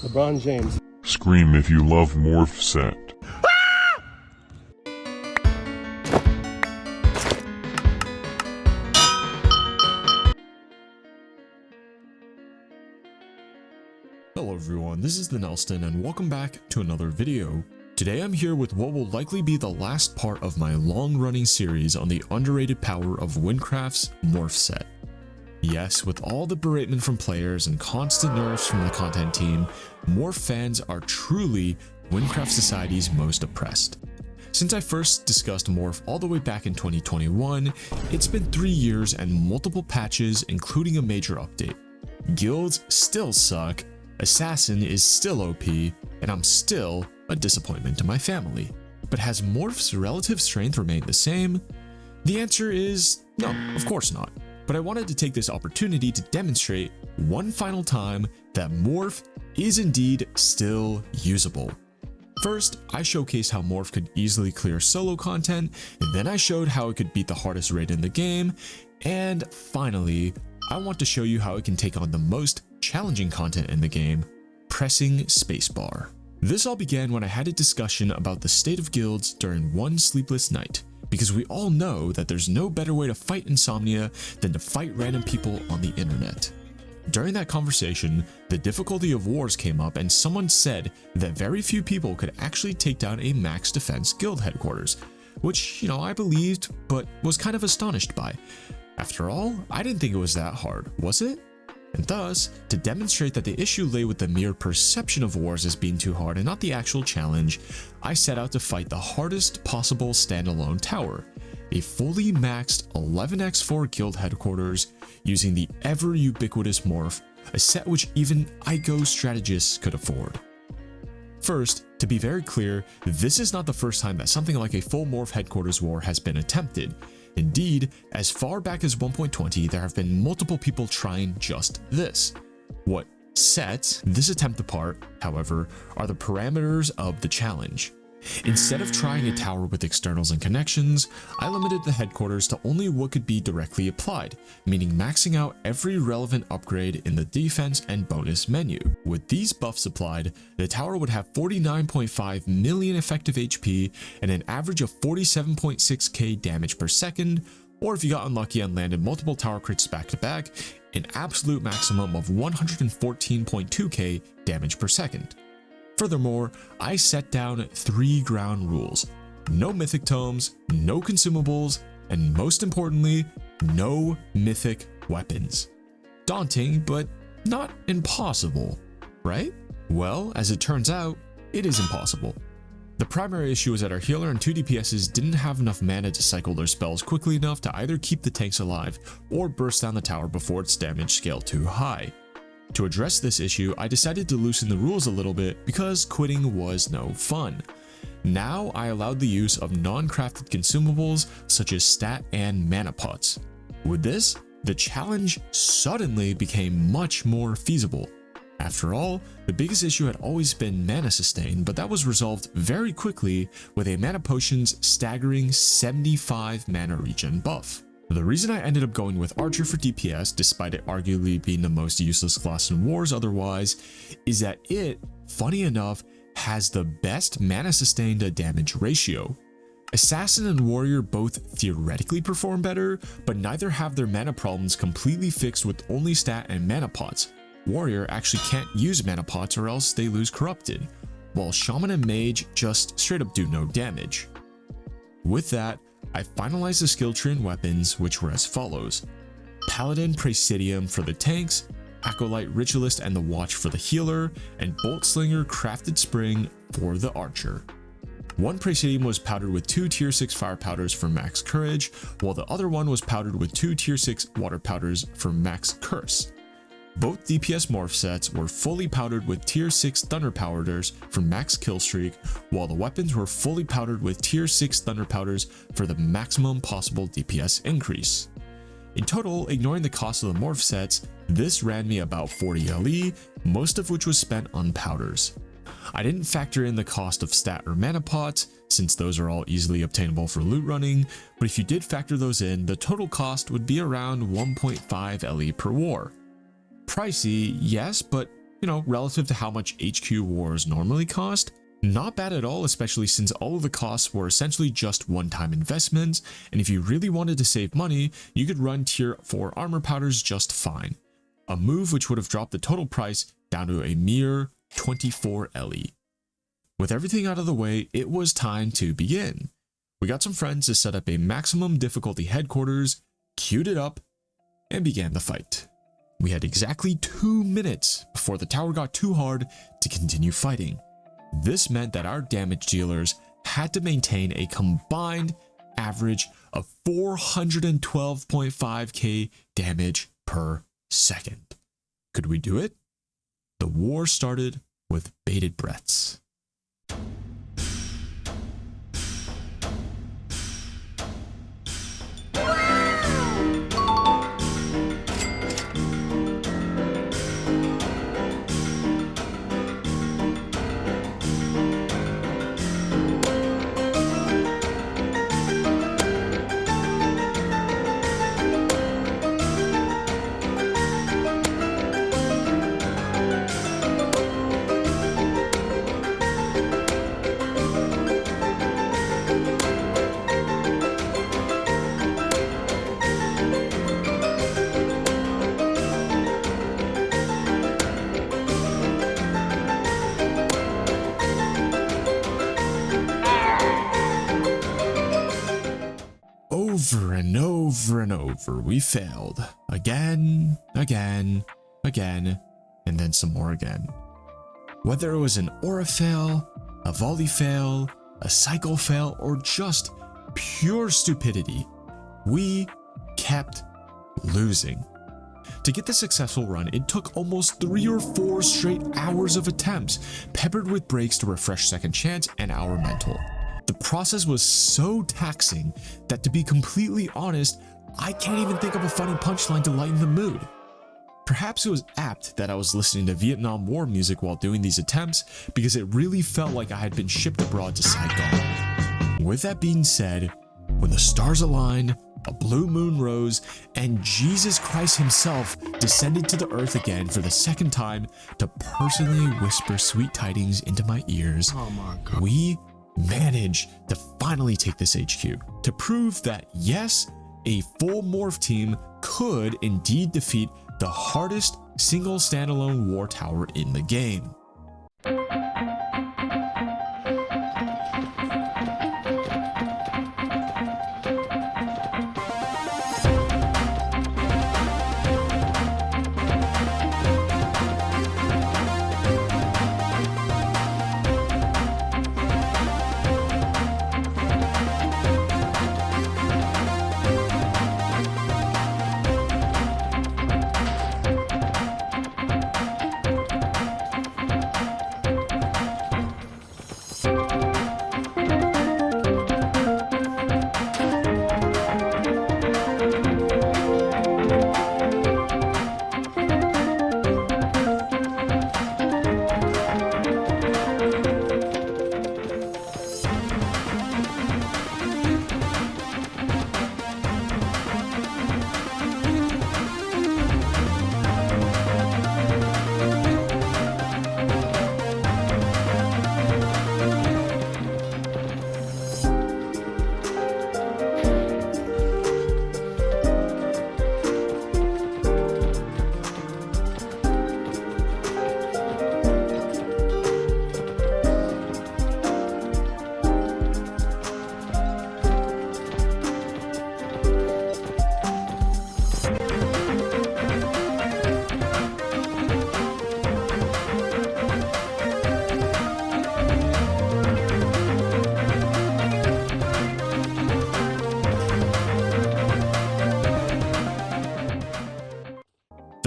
LeBron James. Scream if you love Morph set. Hello everyone, this is TheNelston and welcome back to another video. Today I'm here with what will likely be the last part of my long-running series on the underrated power of Wynncraft's Morph set. Yes, with all the beratement from players and constant nerfs from the content team, Morph fans are truly Wynncraft society's most oppressed. Since I first discussed Morph all the way back in 2021, it's been 3 years and multiple patches including a major update. Guilds still suck, Assassin is still OP, and I'm still a disappointment to my family. But has Morph's relative strength remained the same? The answer is no, of course not. But I wanted to take this opportunity to demonstrate one final time that Morph is indeed still usable. First, I showcased how Morph could easily clear solo content, and then I showed how it could beat the hardest raid in the game, and finally, I want to show you how it can take on the most challenging content in the game, pressing spacebar. This all began when I had a discussion about the state of guilds during one sleepless night, because we all know that there's no better way to fight insomnia than to fight random people on the internet. During that conversation, the difficulty of wars came up and someone said that very few people could actually take down a max defense guild headquarters, which, I believed, but was kind of astonished by. After all, I didn't think it was that hard, was it? And thus, to demonstrate that the issue lay with the mere perception of wars as being too hard and not the actual challenge, I set out to fight the hardest possible standalone tower, a fully maxed 11x4 guild headquarters using the ever ubiquitous Morph, a set which even IGO strategists could afford. First, to be very clear, this is not the first time that something like a full Morph headquarters war has been attempted. Indeed, as far back as 1.20, there have been multiple people trying just this. What sets this attempt apart, however, are the parameters of the challenge. Instead of trying a tower with externals and connections, I limited the headquarters to only what could be directly applied, meaning maxing out every relevant upgrade in the defense and bonus menu. With these buffs applied, the tower would have 49.5 million effective HP and an average of 47.6k damage per second, or if you got unlucky and landed multiple tower crits back to back, an absolute maximum of 114.2k damage per second. Furthermore, I set down 3 ground rules: no mythic tomes, no consumables, and most importantly, no mythic weapons. Daunting, but not impossible, right? Well, as it turns out, it is impossible. The primary issue is that our healer and 2 DPSs didn't have enough mana to cycle their spells quickly enough to either keep the tanks alive or burst down the tower before its damage scaled too high. To address this issue, I decided to loosen the rules a little bit because quitting was no fun. Now I allowed the use of non-crafted consumables such as stat and mana pots. With this, the challenge suddenly became much more feasible. After all, the biggest issue had always been mana sustain, but that was resolved very quickly with a mana potion's staggering 75 mana regen buff. The reason I ended up going with Archer for DPS, despite it arguably being the most useless class in wars otherwise, is that it, funny enough, has the best mana sustain to damage ratio. Assassin and Warrior both theoretically perform better, but neither have their mana problems completely fixed with only stat and mana pots. Warrior actually can't use mana pots or else they lose corrupted, while Shaman and Mage just straight up do no damage. With that, I finalized the skill tree and weapons, which were as follows: Paladin Praesidium for the tanks, Acolyte Ritualist and the Watch for the healer, and Bolt Slinger Crafted Spring for the archer. One Praesidium was powdered with 2 tier 6 fire powders for max courage, while the other one was powdered with 2 tier 6 water powders for max curse. Both DPS morph sets were fully powdered with tier 6 thunder powders for max killstreak, while the weapons were fully powdered with tier 6 thunder powders for the maximum possible DPS increase. In total, ignoring the cost of the morph sets, this ran me about 40 LE, most of which was spent on powders. I didn't factor in the cost of stat or mana pots, since those are all easily obtainable for loot running, but if you did factor those in, the total cost would be around 1.5 LE per war. Pricey, yes, but relative to how much HQ wars normally cost, not bad at all, especially since all of the costs were essentially just one-time investments, and if you really wanted to save money, you could run tier 4 armor powders just fine. A move which would have dropped the total price down to a mere 24 LE. With everything out of the way, it was time to begin. We got some friends to set up a maximum difficulty headquarters, queued it up, and began the fight. We had exactly 2 minutes before the tower got too hard to continue fighting. This meant that our damage dealers had to maintain a combined average of 412.5k damage per second. Could we do it? The war started with bated breaths. Over and over and over, we failed. Again, and then some more again. Whether it was an aura fail, a volley fail, a cycle fail, or just pure stupidity, we kept losing. To get the successful run, it took almost 3 or 4 straight hours of attempts, peppered with breaks to refresh second chance and our mental. The process was so taxing that, to be completely honest, I can't even think of a funny punchline to lighten the mood. Perhaps it was apt that I was listening to Vietnam War music while doing these attempts, because it really felt like I had been shipped abroad to Saigon. With that being said, when the stars aligned, a blue moon rose, and Jesus Christ himself descended to the earth again for the second time to personally whisper sweet tidings into my ears, we managed to finally take this HQ, to prove that yes, a full Morph team could indeed defeat the hardest single standalone war tower in the game.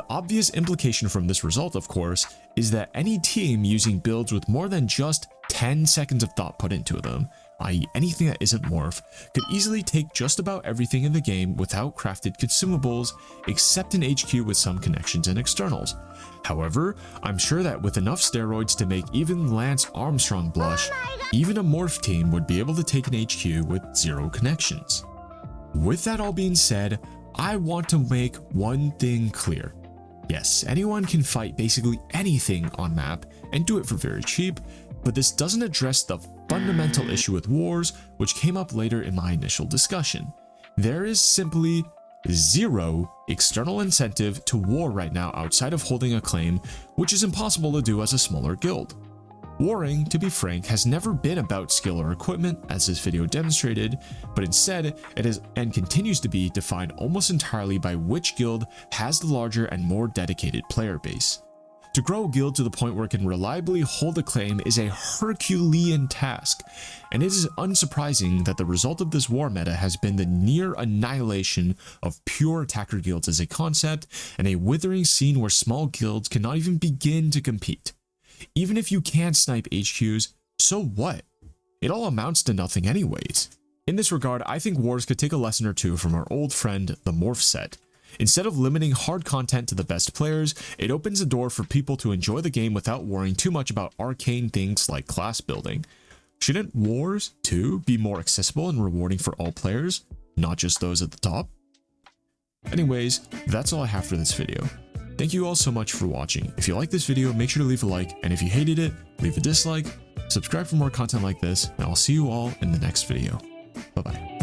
Obvious implication from this result, of course, is that any team using builds with more than just 10 seconds of thought put into them, i.e. anything that isn't Morph, could easily take just about everything in the game without crafted consumables, except an HQ with some connections and externals. However, I'm sure that with enough steroids to make even Lance Armstrong blush, even a Morph team would be able to take an HQ with 0 connections. With that all being said, I want to make one thing clear. Yes, anyone can fight basically anything on map and do it for very cheap, but this doesn't address the fundamental issue with wars, which came up later in my initial discussion. There is simply zero external incentive to war right now outside of holding a claim, which is impossible to do as a smaller guild. Warring, to be frank, has never been about skill or equipment, as this video demonstrated, but instead it is and continues to be defined almost entirely by which guild has the larger and more dedicated player base. To grow a guild to the point where it can reliably hold a claim is a Herculean task, and it is unsurprising that the result of this war meta has been the near annihilation of pure attacker guilds as a concept, and a withering scene where small guilds cannot even begin to compete. Even if you can snipe HQs, so what? It all amounts to nothing anyways. In this regard, I think wars could take a lesson or two from our old friend, the Morph set. Instead of limiting hard content to the best players, it opens the door for people to enjoy the game without worrying too much about arcane things like class building. Shouldn't wars, too, be more accessible and rewarding for all players, not just those at the top? Anyways, that's all I have for this video. Thank you all so much for watching. If you liked this video, make sure to leave a like, and if you hated it, leave a dislike. Subscribe for more content like this, and I'll see you all in the next video. Bye bye.